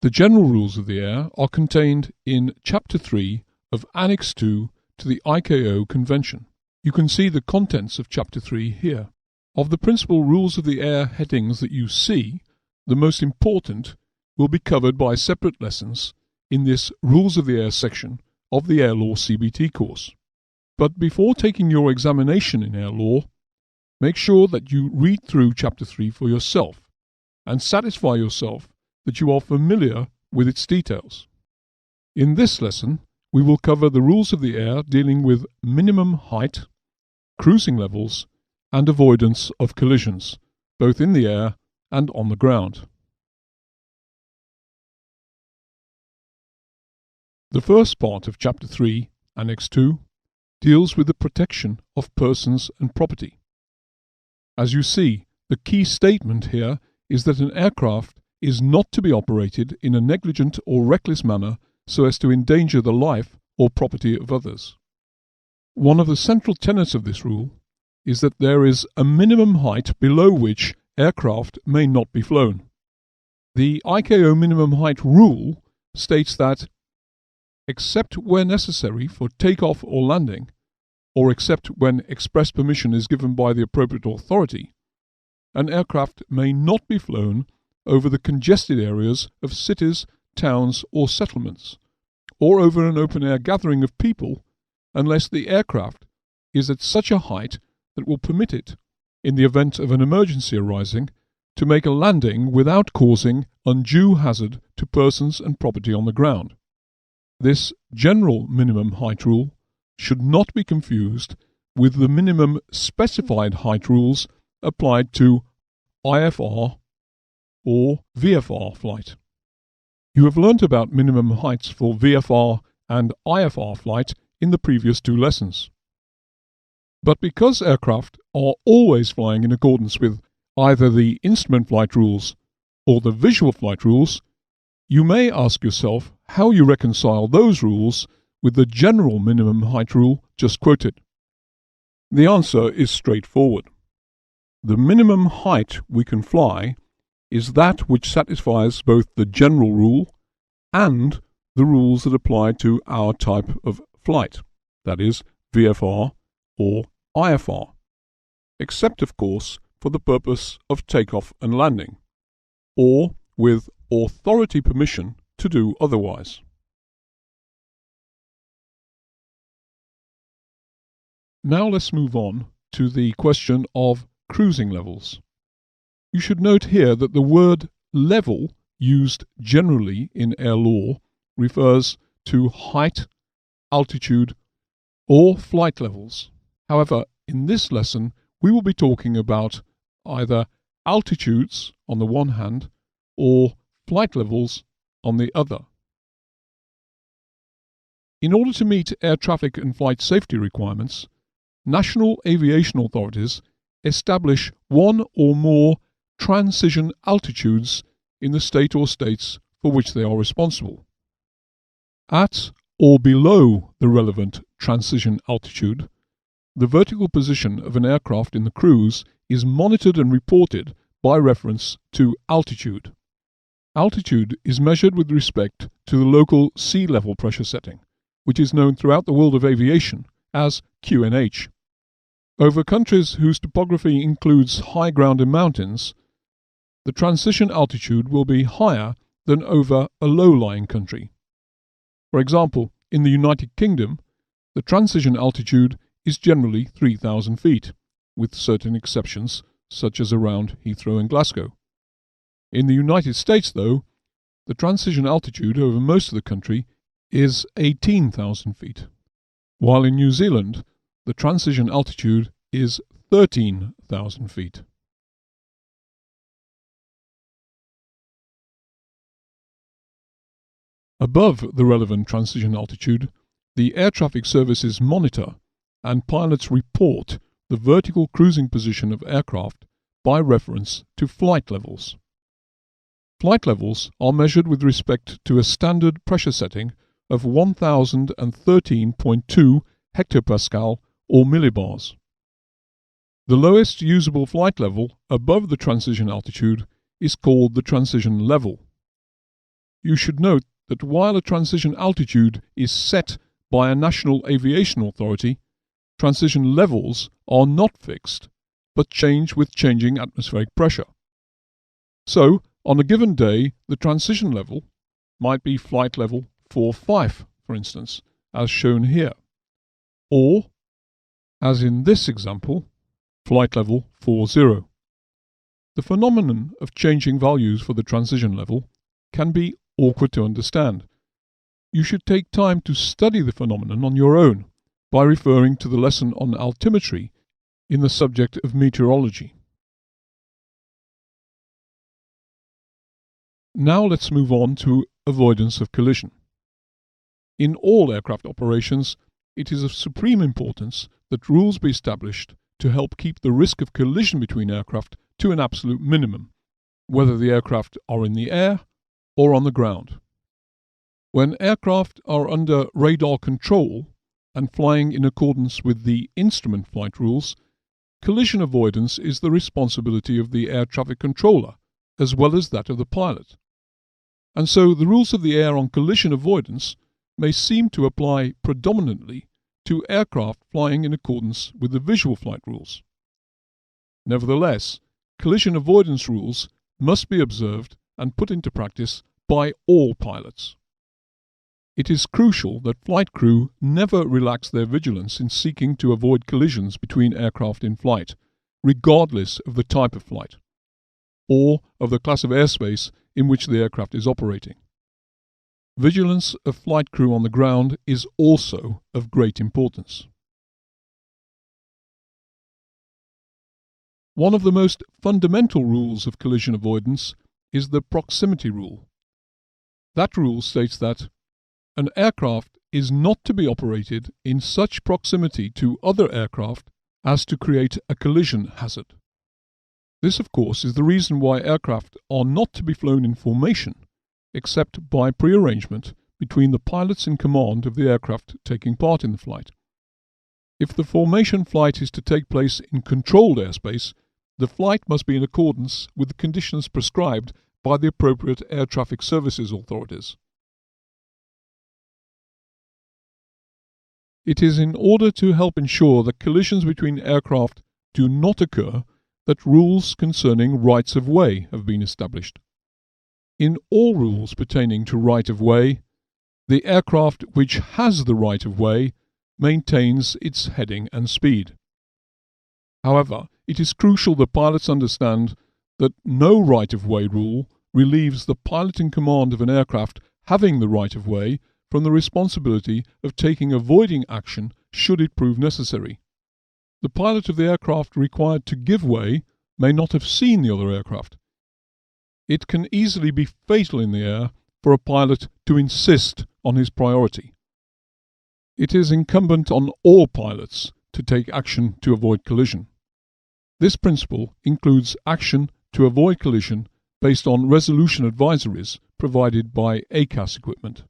The general rules of the air are contained in Chapter 3 of Annex 2 to the ICAO Convention. You can see the contents of Chapter 3 here. Of the principal rules of the air headings that you see, the most important will be covered by separate lessons in this Rules of the Air section of the Air Law CBT course. But before taking your examination in Air Law, make sure that you read through Chapter 3 for yourself and satisfy yourself that you are familiar with its details. In this lesson, we will cover the rules of the air dealing with minimum height, cruising levels, and avoidance of collisions, both in the air and on the ground. The first part of Chapter 3, Annex 2, deals with the protection of persons and property. As you see, the key statement here is that an aircraft is not to be operated in a negligent or reckless manner so as to endanger the life or property of others. One of the central tenets of this rule is that there is a minimum height below which aircraft may not be flown. The ICAO minimum height rule states that, except where necessary for takeoff or landing, or except when express permission is given by the appropriate authority, an aircraft may not be flown over the congested areas of cities, towns, or settlements, or over an open-air gathering of people unless the aircraft is at such a height that will permit it, in the event of an emergency arising, to make a landing without causing undue hazard to persons and property on the ground. This general minimum height rule should not be confused with the minimum specified height rules applied to IFR or VFR flight. You have learnt about minimum heights for VFR and IFR flight in the previous two lessons. But because aircraft are always flying in accordance with either the instrument flight rules or the visual flight rules, you may ask yourself how you reconcile those rules with the general minimum height rule just quoted. The answer is straightforward. The minimum height we can fly is that which satisfies both the general rule and the rules that apply to our type of flight, that is, VFR or IFR, except of course for the purpose of takeoff and landing, or with authority permission to do otherwise. Now let's move on to the question of cruising levels. You should note here that the word level used generally in air law refers to height, altitude, or flight levels. However, in this lesson, we will be talking about either altitudes on the one hand or flight levels on the other. In order to meet air traffic and flight safety requirements, national aviation authorities establish one or more transition altitudes in the state or states for which they are responsible. At or below the relevant transition altitude, the vertical position of an aircraft in the cruise is monitored and reported by reference to altitude. Altitude is measured with respect to the local sea level pressure setting, which is known throughout the world of aviation as QNH. Over countries whose topography includes high ground and mountains, the transition altitude will be higher than over a low-lying country. For example, in the United Kingdom, the transition altitude is generally 3,000 feet, with certain exceptions such as around Heathrow and Glasgow. In the United States, though, the transition altitude over most of the country is 18,000 feet, while in New Zealand the transition altitude is 13,000 feet. Above the relevant transition altitude, the air traffic services monitor and pilots report the vertical cruising position of aircraft by reference to flight levels. Flight levels are measured with respect to a standard pressure setting of 1013.2 hectopascal or millibars. The lowest usable flight level above the transition altitude is called the transition level. you should note that while a transition altitude is set by a national aviation authority, transition levels are not fixed, but change with changing atmospheric pressure. So, on a given day, the transition level might be flight level 45, for instance, as shown here, or, as in this example, flight level 40. The phenomenon of changing values for the transition level can be awkward to understand. You should take time to study the phenomenon on your own by referring to the lesson on altimetry in the subject of meteorology. Now let's move on to avoidance of collision. In all aircraft operations, it is of supreme importance that rules be established to help keep the risk of collision between aircraft to an absolute minimum, whether the aircraft are in the air or on the ground. When aircraft are under radar control and flying in accordance with the instrument flight rules, collision avoidance is the responsibility of the air traffic controller as well as that of the pilot. And so the rules of the air on collision avoidance may seem to apply predominantly to aircraft flying in accordance with the visual flight rules. Nevertheless, collision avoidance rules must be observed and put into practice by all pilots. It is crucial that flight crew never relax their vigilance in seeking to avoid collisions between aircraft in flight, regardless of the type of flight, or of the class of airspace in which the aircraft is operating. Vigilance of flight crew on the ground is also of great importance. One of the most fundamental rules of collision avoidance is the proximity rule. That rule states that an aircraft is not to be operated in such proximity to other aircraft as to create a collision hazard. This, of course, is the reason why aircraft are not to be flown in formation, except by prearrangement between the pilots in command of the aircraft taking part in the flight. If the formation flight is to take place in controlled airspace, the flight must be in accordance with the conditions prescribed by the appropriate air traffic services authorities. It is in order to help ensure that collisions between aircraft do not occur that rules concerning rights of way have been established. In all rules pertaining to right of way, the aircraft which has the right of way maintains its heading and speed. However, it is crucial that pilots understand that no right of way rule relieves the pilot in command of an aircraft having the right of way from the responsibility of taking avoiding action should it prove necessary. The pilot of the aircraft required to give way may not have seen the other aircraft. It can easily be fatal in the air for a pilot to insist on his priority. It is incumbent on all pilots to take action to avoid collision. This principle includes action to avoid collision based on resolution advisories provided by ACAS equipment.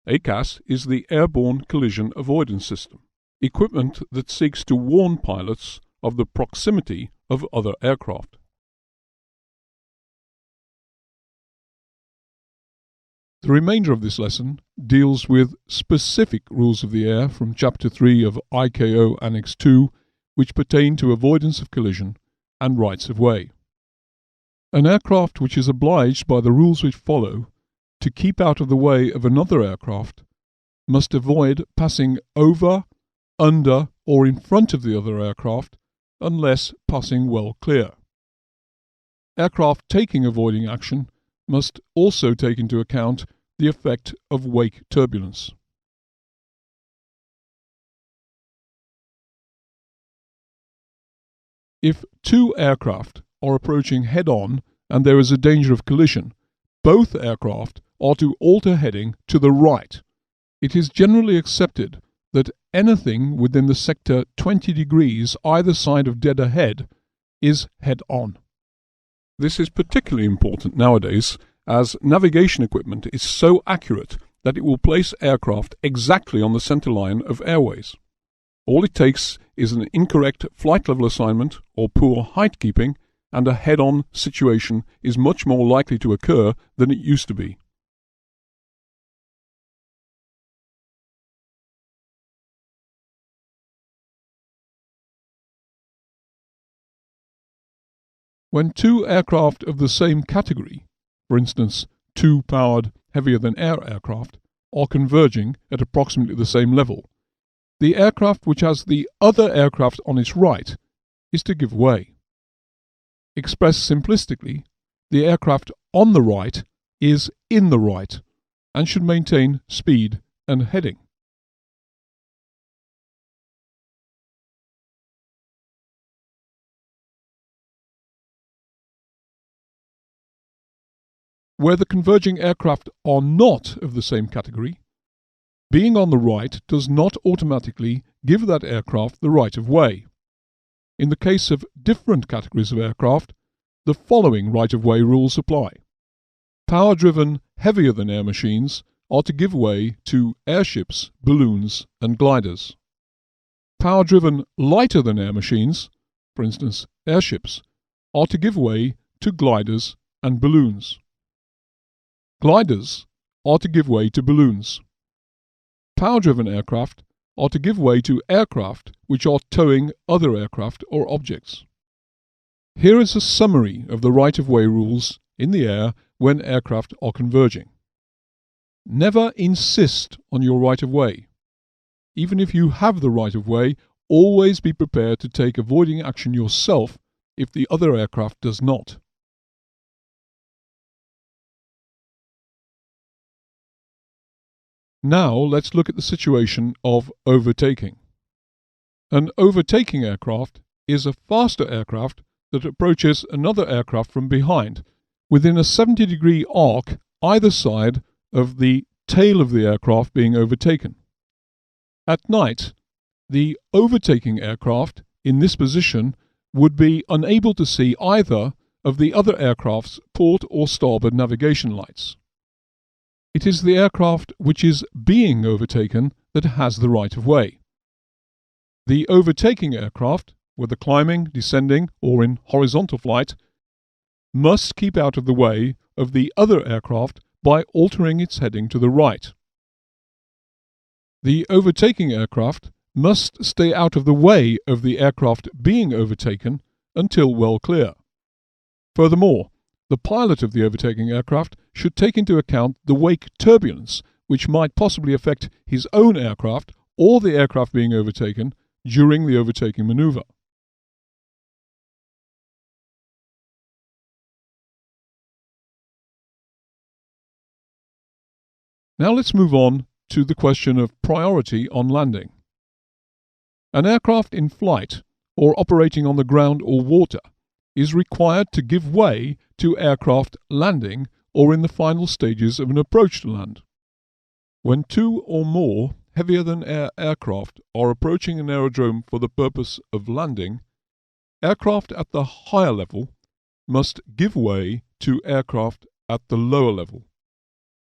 ACAS is the Airborne Collision Avoidance System, equipment that seeks to warn pilots of the proximity of other aircraft. The remainder of this lesson deals with specific rules of the air from Chapter 3 of ICAO Annex 2, which pertain to avoidance of collision and rights of way. An aircraft which is obliged by the rules which follow to keep out of the way of another aircraft must avoid passing over, under, or in front of the other aircraft unless passing well clear. Aircraft taking avoiding action must also take into account the effect of wake turbulence. If two aircraft are approaching head-on and there is a danger of collision, both aircraft are to alter heading to the right. It is generally accepted that anything within the sector 20 degrees either side of dead ahead is head-on. This is particularly important nowadays as navigation equipment is so accurate that it will place aircraft exactly on the center line of airways. All it takes is an incorrect flight level assignment or poor height keeping, and a head-on situation is much more likely to occur than it used to be. When two aircraft of the same category, for instance, two powered heavier-than-air aircraft, are converging at approximately the same level, the aircraft which has the other aircraft on its right is to give way. Expressed simplistically, the aircraft on the right is in the right and should maintain speed and heading. Where the converging aircraft are not of the same category, being on the right does not automatically give that aircraft the right of way. In the case of different categories of aircraft, the following right-of-way rules apply. Power-driven heavier-than-air machines are to give way to airships, balloons and gliders. Power-driven lighter-than-air machines, for instance airships, are to give way to gliders and balloons. Gliders are to give way to balloons. Power-driven aircraft are to give way to aircraft which are towing other aircraft or objects. Here is a summary of the right-of-way rules in the air when aircraft are converging. Never insist on your right-of-way. Even if you have the right-of-way, always be prepared to take avoiding action yourself if the other aircraft does not. Now let's look at the situation of overtaking. An overtaking aircraft is a faster aircraft that approaches another aircraft from behind, within a 70-degree arc either side of the tail of the aircraft being overtaken. At night, the overtaking aircraft in this position would be unable to see either of the other aircraft's port or starboard navigation lights. It is the aircraft which is being overtaken that has the right of way. The overtaking aircraft, whether climbing, descending, or in horizontal flight, must keep out of the way of the other aircraft by altering its heading to the right. The overtaking aircraft must stay out of the way of the aircraft being overtaken until well clear. Furthermore, the pilot of the overtaking aircraft should take into account the wake turbulence which might possibly affect his own aircraft or the aircraft being overtaken during the overtaking maneuver. Now let's move on to the question of priority on landing. An aircraft in flight or operating on the ground or water is required to give way to aircraft landing or in the final stages of an approach to land. When two or more heavier-than-air aircraft are approaching an aerodrome for the purpose of landing, aircraft at the higher level must give way to aircraft at the lower level.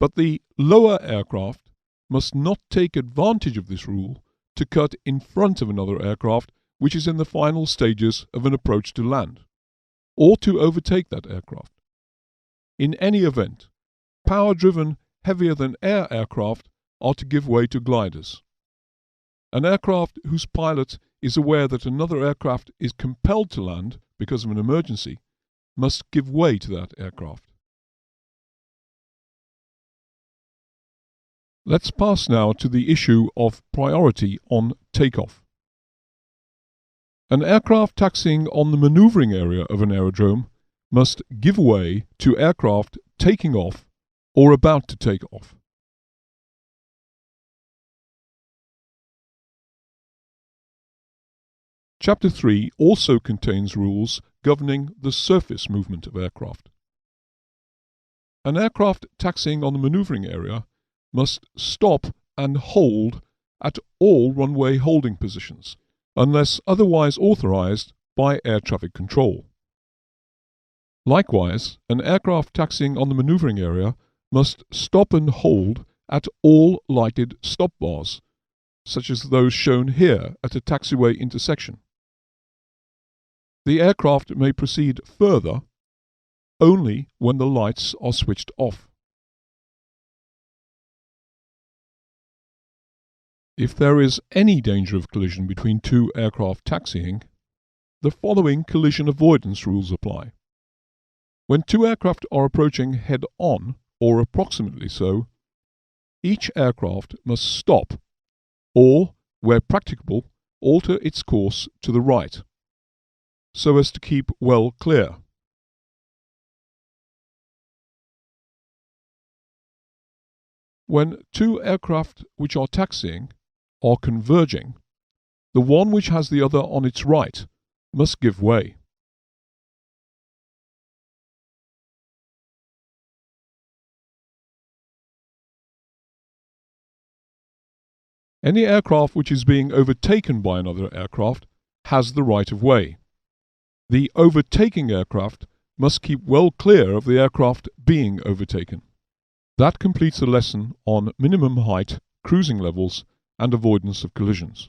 But the lower aircraft must not take advantage of this rule to cut in front of another aircraft which is in the final stages of an approach to land, or to overtake that aircraft. In any event, power-driven heavier-than-air aircraft are to give way to gliders. An aircraft whose pilot is aware that another aircraft is compelled to land because of an emergency must give way to that aircraft. Let's pass now to the issue of priority on takeoff. An aircraft taxiing on the maneuvering area of an aerodrome must give way to aircraft taking off or about to take off. Chapter 3 also contains rules governing the surface movement of aircraft. An aircraft taxiing on the maneuvering area must stop and hold at all runway holding positions, unless otherwise authorized by air traffic control. Likewise, an aircraft taxiing on the maneuvering area must stop and hold at all lighted stop bars, such as those shown here at a taxiway intersection. The aircraft may proceed further only when the lights are switched off. If there is any danger of collision between two aircraft taxiing, the following collision avoidance rules apply. When two aircraft are approaching head-on, or approximately so, each aircraft must stop, or, where practicable, alter its course to the right, so as to keep well clear. When two aircraft which are taxiing are converging, the one which has the other on its right must give way. Any aircraft which is being overtaken by another aircraft has the right of way. The overtaking aircraft must keep well clear of the aircraft being overtaken. That completes the lesson on minimum height, cruising levels, and avoidance of collisions.